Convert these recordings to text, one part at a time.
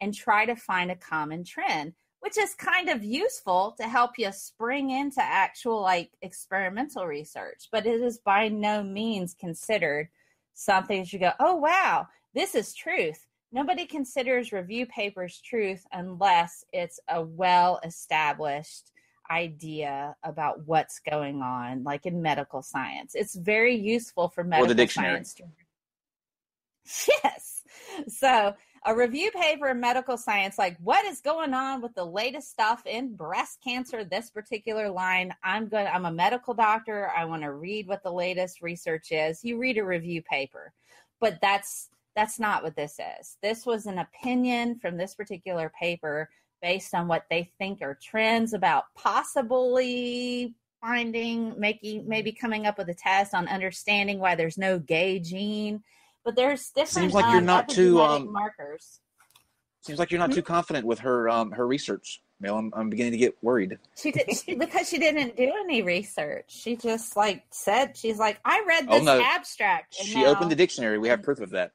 and try to find a common trend, which is kind of useful to help you spring into actual like experimental research. But it is by no means considered something that you go, oh, wow, this is truth. Nobody considers review papers truth unless it's a well-established idea about what's going on, like in medical science. It's very useful for medical science. Yes. So a review paper in medical science, like what is going on with the latest stuff in breast cancer, this particular line. I'm a medical doctor. I want to read what the latest research is. You read a review paper, but that's not what this is. This was an opinion from this particular paper based on what they think are trends about possibly finding, maybe coming up with a test on understanding why there's no gay gene. But there's different seems like you're not too markers. Seems like you're not too confident with her her research, Mel. I'm beginning to get worried. Because she didn't do any research. She just said, she's like, I read this abstract. And she opened the dictionary. We have proof of that.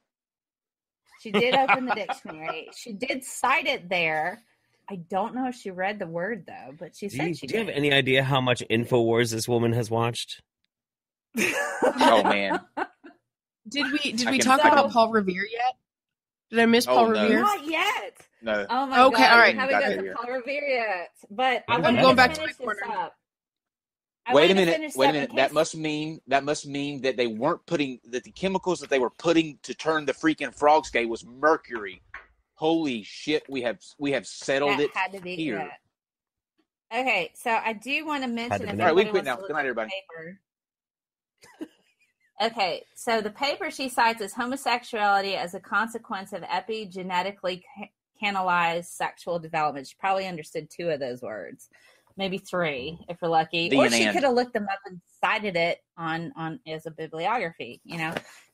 She did open the dictionary. She did cite it there. I don't know if she read the word, though, but she said she did. Do you have any idea how much InfoWars this woman has watched? Oh, man. Did we talk about Paul Revere yet? Did I miss Paul Revere? Not yet. No. Oh, my God. Okay, all right. I haven't got to Paul Revere yet. But I'm going back to my corner. Wait a minute. That must mean that they weren't putting that the chemicals that they were putting to turn the freaking frogs gay was mercury. Holy shit! We have settled it here. That. Okay, so I do want to mention. All right, we quit now. Good night, everybody. Okay, so the paper she cites is homosexuality as a consequence of epigenetically canalized sexual development. She probably understood 2 of those words. Maybe 3 if we're lucky. Or she could have looked them up and cited it on as a bibliography,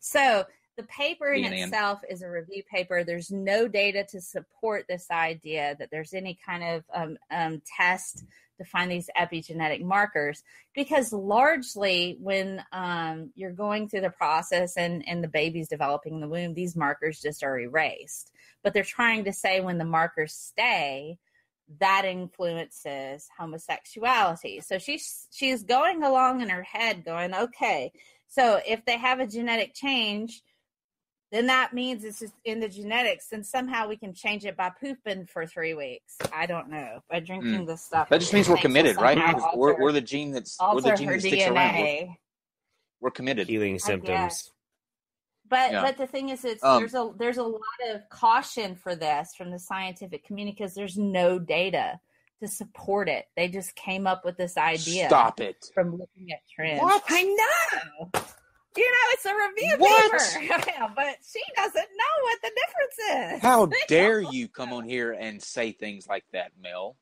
So the paper in itself is a review paper. There's no data to support this idea that there's any kind of test to find these epigenetic markers, because largely when you're going through the process and the baby's developing in the womb, these markers just are erased. But they're trying to say when the markers stay, that influences homosexuality. So she's going along in her head going, okay, so if they have a genetic change, then that means it's just in the genetics, and somehow we can change it by pooping for 3 weeks. I don't know. By drinking this stuff. That just means we're committed, right? We're the gene that sticks around. We're committed. Healing symptoms. But the thing is, there's a lot of caution for this from the scientific community because there's no data to support it. They just came up with this idea. Stop it. From looking at trends. What? I know. It's a review paper. Yeah, but she doesn't know what the difference is. How dare you come on here and say things like that, Mel?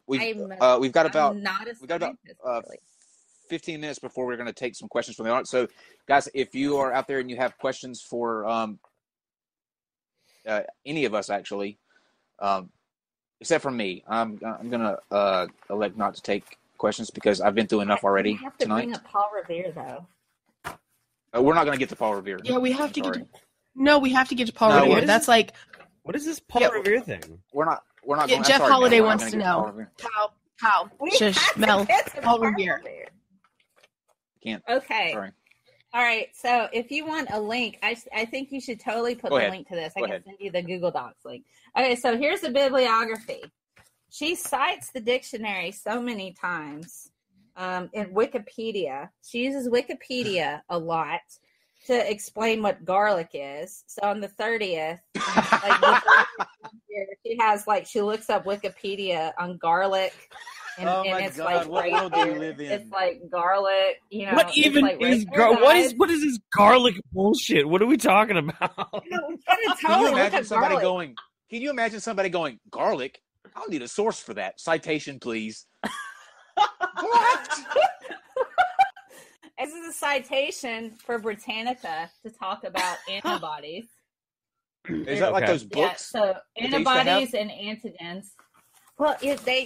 We've got about 15 minutes before we're going to take some questions from the audience. So, guys, if you are out there and you have questions for any of us, actually, except for me, I'm going to elect not to take questions because I've been through enough already tonight. We have to bring up Paul Revere, though. We're not going to get to Paul Revere. Yeah, we have to get to... No, we have to get to Paul Revere. That's like... What is this Paul Revere thing? We're not going. Jeff Holiday wants to know. How? Shush, Mel. Paul Revere. Can't. Okay. Sorry. All right. So if you want a link, I think you should totally put the link to this. I can send you the Google Docs link. Okay. So here's the bibliography. She cites the dictionary so many times in Wikipedia. She uses Wikipedia a lot to explain what garlic is. So on the 30th, she looks up Wikipedia on garlic. And it's God, what world do you live in? It's like garlic, What even is what is this garlic bullshit? What are we talking about? Can you imagine somebody going, garlic? I'll need a source for that. Citation, please. What? This is a citation for Britannica to talk about antibodies. Is that like those books? Yeah, so antibodies and antigens. Well,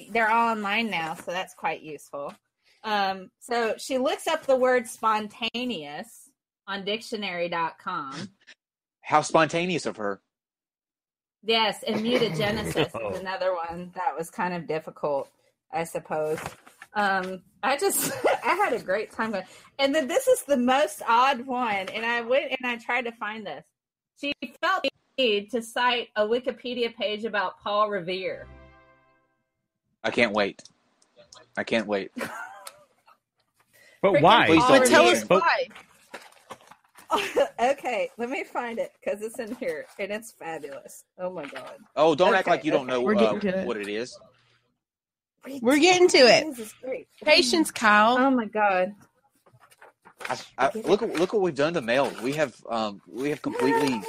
they're all online now, so that's quite useful. So she looks up the word spontaneous on dictionary.com. How spontaneous of her. Yes, and mutagenesis is another one that was kind of difficult, I suppose. I had a great time going. And then this is the most odd one. And I went and I tried to find this. She felt the need to cite a Wikipedia page about Paul Revere. I can't wait. But why? But tell us why. Okay, let me find it because it's in here and it's fabulous. Oh my god. Oh, don't act like you don't know what it is. We're getting to it. This is great. Patience, Kyle. Oh my god. Look what we've done to Mel. We have completely.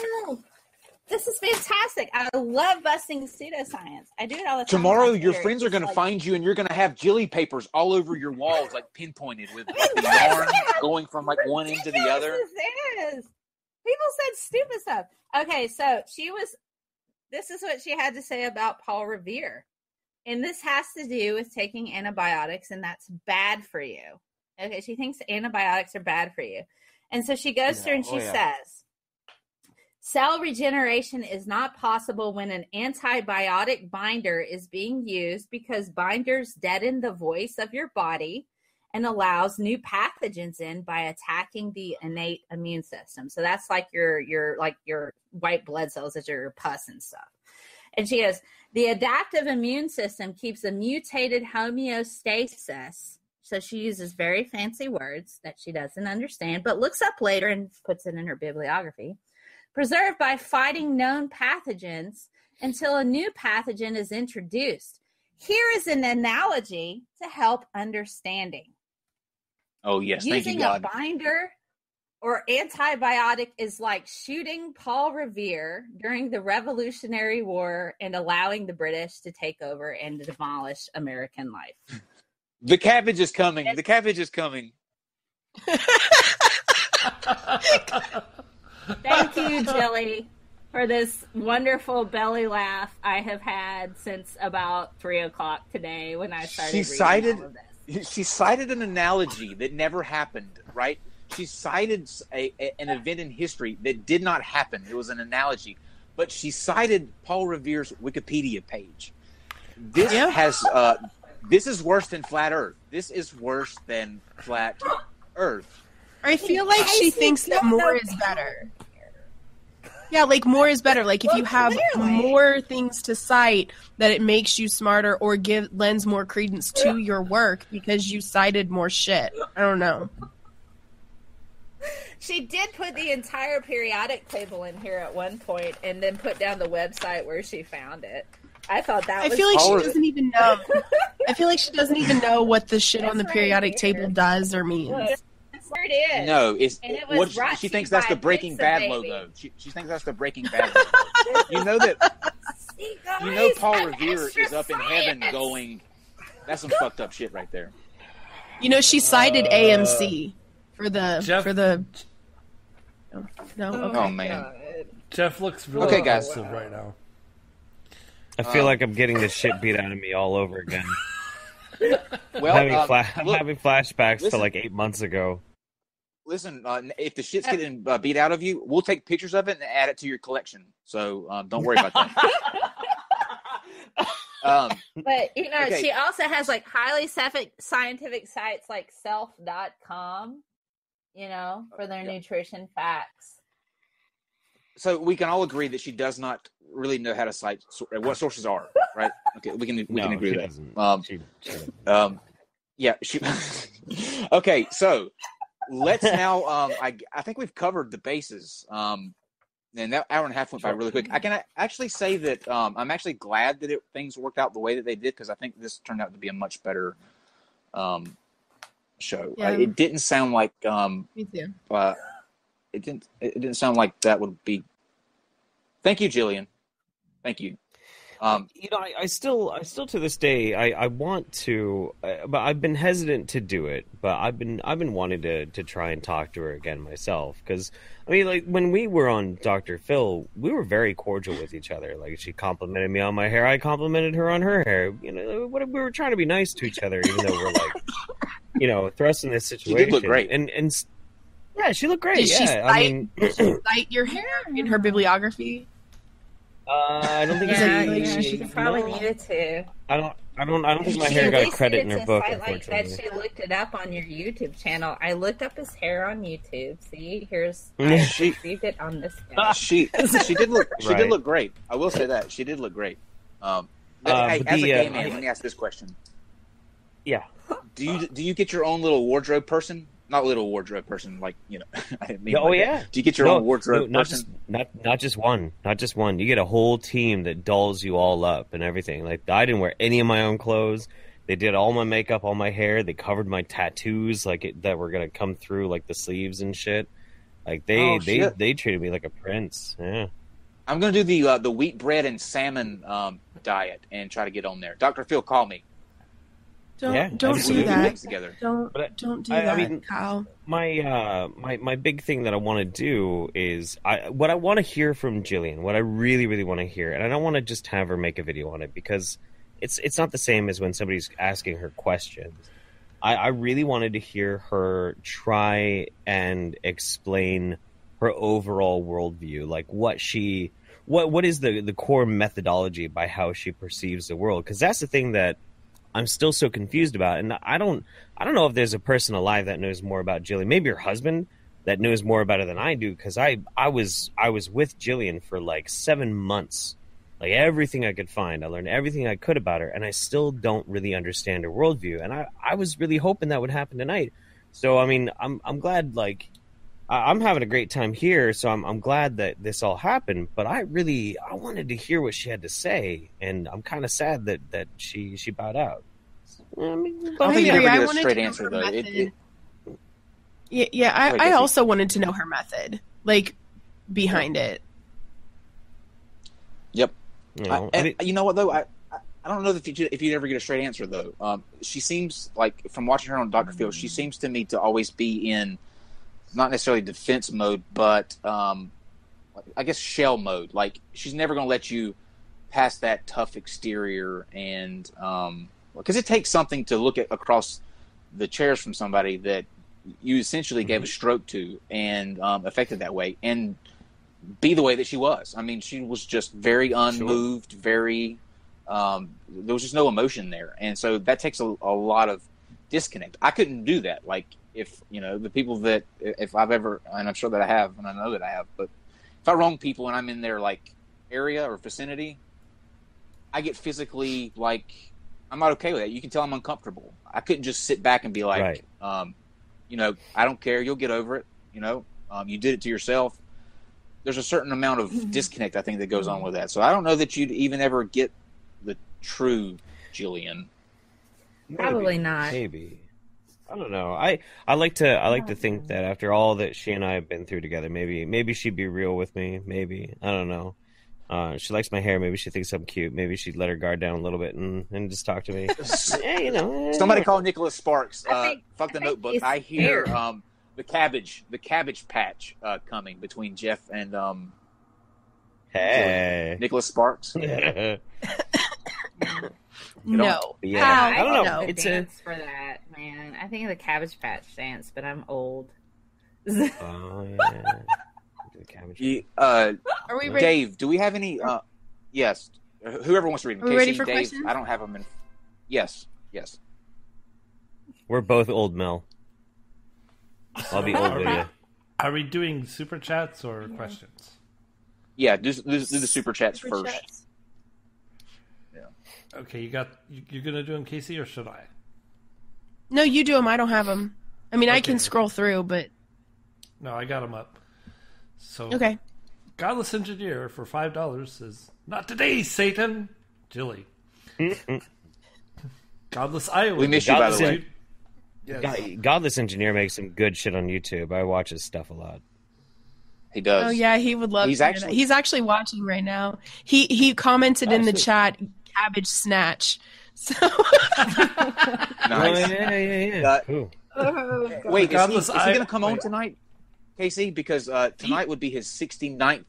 This is fantastic. I love busting pseudoscience. I do it all the time. Tomorrow, your friends are going to find you, and you're going to have Jilly papers all over your walls, like pinpointed with the yarn going from like one end to the other. People said stupid stuff. Okay, so this is what she had to say about Paul Revere. And this has to do with taking antibiotics, and that's bad for you. Okay, she thinks antibiotics are bad for you. And so she goes through and she says, cell regeneration is not possible when an antibiotic binder is being used because binders deaden the voice of your body and allows new pathogens in by attacking the innate immune system. So that's like your white blood cells, that are your pus and stuff. And she goes, the adaptive immune system keeps a mutated homeostasis. So she uses very fancy words that she doesn't understand, but looks up later and puts it in her bibliography. Preserved by fighting known pathogens until a new pathogen is introduced. Here is an analogy to help understanding. Oh, yes. Thank you, Using God. a binder or antibiotic is like shooting Paul Revere during the Revolutionary War and allowing the British to take over and demolish American life. The cabbage is coming. The cabbage is coming. Thank you, Jilly, for this wonderful belly laugh I have had since about 3 o'clock today when I started reading all of this. She cited an analogy that never happened, right? She cited an event in history that did not happen. It was an analogy. But she cited Paul Revere's Wikipedia page. This this is worse than flat Earth. This is worse than flat Earth. I feel like she thinks that more is better. Yeah, like more is better. Like if you have more things to cite, that it makes you smarter or lends more credence to your work because you cited more shit. I don't know. She did put the entire periodic table in here at one point and then put down the website where she found it. I thought that was... I feel like she doesn't even know. I feel like she doesn't even know what the shit on the periodic table does or means. That's where it is. No, it's And it was brought she to thinks you that's by the Breaking Pizza Bad Baby. logo. She thinks that's the Breaking Bad logo. You know that... See, guys, You know Paul I'm Revere extra is up in heaven science. going... That's some fucked up shit right there. You know, she cited AMC for the... No? Okay. Oh, man. Jeff looks really Okay, guys. aggressive right now. I feel like I'm getting this shit beat out of me all over again. Well, I'm having flashbacks to like 8 months ago. Listen, if the shit's getting beat out of you, we'll take pictures of it and add it to your collection. So don't worry about that. But, you know, Okay. she also has like highly scientific sites like self.com, you know, for their nutrition facts. So we can all agree that she does not really know how to cite what sources are, right? Okay, we can agree she with that. doesn't. She doesn't. Yeah, she. Okay, so let's now. I think we've covered the bases. And that hour and a half went by really quick. I can actually say that I'm actually glad that things worked out the way that they did because I think this turned out to be a much better show. Yeah. It didn't sound like Me too. it didn't sound like that would be. Thank you, Jillian. Thank you. You know, I still to this day, I want to, but I've been hesitant to do it. But I've been wanting to try and talk to her again myself because I mean, like when we were on Dr. Phil, we were very cordial with each other. Like she complimented me on my hair, I complimented her on her hair. You know, we were trying to be nice to each other, even though we're like, you know, thrust in this situation. She did look great, and yeah, she looked great. Did she I mean, cite your hair in her bibliography? I don't think she probably needed to. I don't think my hair got a credit in her book, unfortunately. Like that she looked it up on your YouTube channel. I looked up his hair on YouTube. See, here's she received it on this guy. She did look great. I will say that she did look great. As a gay man, let me ask this question. Yeah. Do you get your own little wardrobe person? Not little wardrobe person, like, you know. I didn't mean yeah. Do you get your own wardrobe person? Not just one. Not just one. You get a whole team that dolls you all up and everything. Like, I didn't wear any of my own clothes. They did all my makeup, all my hair. They covered my tattoos, that were gonna come through, like the sleeves and shit. Like they treated me like a prince. Yeah. I'm gonna do the wheat bread and salmon diet and try to get on there. Dr. Phil, call me. Don't do that. Don't do that, I mean, Kyle. My big thing that I want to do is what I want to hear from Jillian. What I really, really want to hear, and I don't want to just have her make a video on it because it's not the same as when somebody's asking her questions. I really wanted to hear her try and explain her overall worldview, like what is the core methodology by how she perceives the world, because that's the thing that I'm still so confused about, and I don't know if there's a person alive that knows more about Jillian. Maybe her husband that knows more about it than I do, because I was with Jillian for like 7 months, like everything I could find. I learned everything I could about her, and I still don't really understand her worldview. And I was really hoping that would happen tonight. So I mean, I'm glad. Like, I'm having a great time here, so I'm glad that this all happened. But I wanted to hear what she had to say, and I'm kind of sad that she bowed out. I don't think you ever get a straight answer, though. I also wanted to know her method, like, behind it. Yep. You know what, though? I don't know if you'd ever get a straight answer, though. She seems like, from watching her on Dr. Phil, she seems to me to always be in not necessarily defense mode, but I guess shell mode. Like, she's never going to let you past that tough exterior, and because it takes something to look at across the chairs from somebody that you essentially gave a stroke to and affected that way, and be the way that she was. I mean, she was just very unmoved, very there was just no emotion there, and so that takes a lot of disconnect. I couldn't do that. Like, if, you know, the people that, if I've ever, and I'm sure that I have, and I know that I have, but if I wrong people and I'm in their, like, area or vicinity, I get physically, like, I'm not okay with that. You can tell I'm uncomfortable. I couldn't just sit back and be like, you know, I don't care. You'll get over it. You know, you did it to yourself. There's a certain amount of disconnect, I think, that goes on with that. So I don't know that you'd even ever get the true Jillian. Probably not. Maybe. I don't know. I like to think that after all that she and I have been through together, maybe she'd be real with me. Maybe. I don't know. She likes my hair. Maybe she thinks I'm cute. Maybe she'd let her guard down a little bit and just talk to me. You know. Somebody call Nicholas Sparks. Fuck the Notebook. I hear the cabbage patch coming between Jeff and Nicholas Sparks. No. Yeah. I don't know. It's a dance for that, man. I think of the Cabbage Patch dance, but I'm old. Oh yeah. Are we ready? Dave, do we have any? Yes. Whoever wants to read them. Are we ready for Dave, questions? I don't have them in. Yes. We're both old, Mel. I'll be old with you. Are we doing super chats or questions? Yeah, do the super chats first. Chats. Yeah. Okay, you're gonna do them, Casey, or should I? No, you do them. I don't have them. I mean, Okay. I can scroll through, but No, I got them up. So okay. Godless Engineer for $5 says, "Not today, Satan." Jilly. Godless Iowa. We miss you, by the way. Yes. Godless Engineer makes some good shit on YouTube. I watch his stuff a lot. He does. Oh yeah, he would love. He's to hear actually- that. He's actually watching right now. He commented in the sweet. chat, "Cabbage snatch." So Nice. Oh, yeah. Cool. Wait, is he Godless going to come on wait. tonight, Casey? Because tonight would be his 69th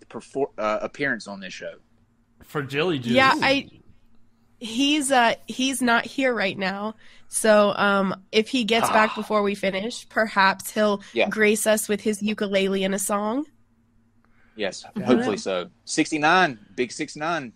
appearance on this show. For Jilly Juice. yeah, he's not here right now. So if he gets back before we finish, perhaps he'll grace us with his ukulele and a song. Yes, hopefully so. 69, big 69.